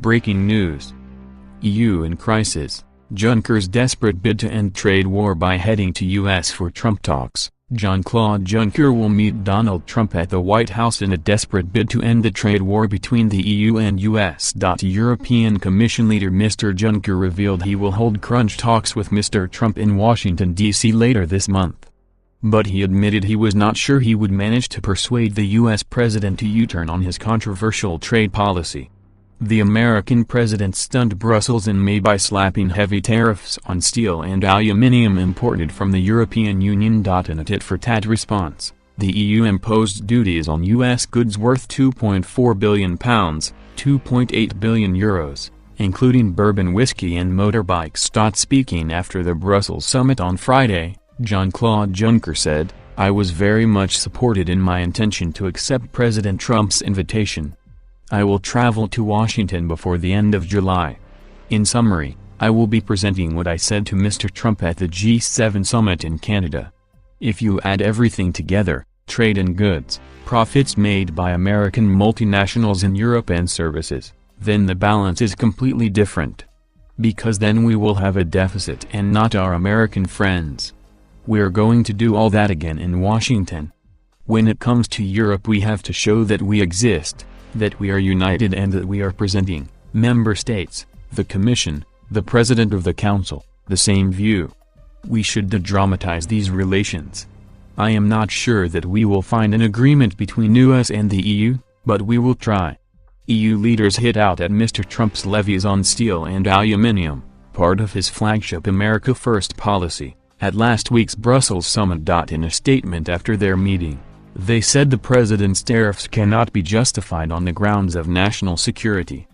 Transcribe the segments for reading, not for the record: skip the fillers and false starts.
Breaking news. EU in crisis. Juncker's desperate bid to end trade war by heading to US for Trump talks. Jean-Claude Juncker will meet Donald Trump at the White House in a desperate bid to end the trade war between the EU and US. European Commission leader Mr. Juncker revealed he will hold crunch talks with Mr. Trump in Washington, D.C. later this month. But he admitted he was not sure he would manage to persuade the US president to U-turn on his controversial trade policy. The American president stunned Brussels in May by slapping heavy tariffs on steel and aluminium imported from the European Union. In a tit-for-tat response, the EU imposed duties on US goods worth £2.4 billion, €2.8 billion, including bourbon whiskey and motorbikes. Speaking after the Brussels summit on Friday, Jean-Claude Juncker said, "I was very much supported in my intention to accept President Trump's invitation. I will travel to Washington before the end of July. In summary, I will be presenting what I said to Mr. Trump at the G7 summit in Canada. If you add everything together, trade and goods, profits made by American multinationals in Europe and services, then the balance is completely different. Because then we will have a deficit and not our American friends. We're going to do all that again in Washington. When it comes to Europe, we have to show that we exist, that we are united, and that we are presenting, member states, the Commission, the President of the Council, the same view. We should de-dramatize these relations. I am not sure that we will find an agreement between US and the EU, but we will try." EU leaders hit out at Mr. Trump's levies on steel and aluminium, part of his flagship America First policy, at last week's Brussels summit. In a statement after their meeting, they said the president's tariffs cannot be justified on the grounds of national security.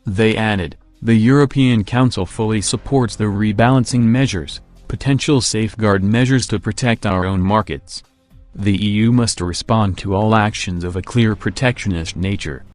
They added, "The European Council fully supports the rebalancing measures, potential safeguard measures to protect our own markets. The EU must respond to all actions of a clear protectionist nature,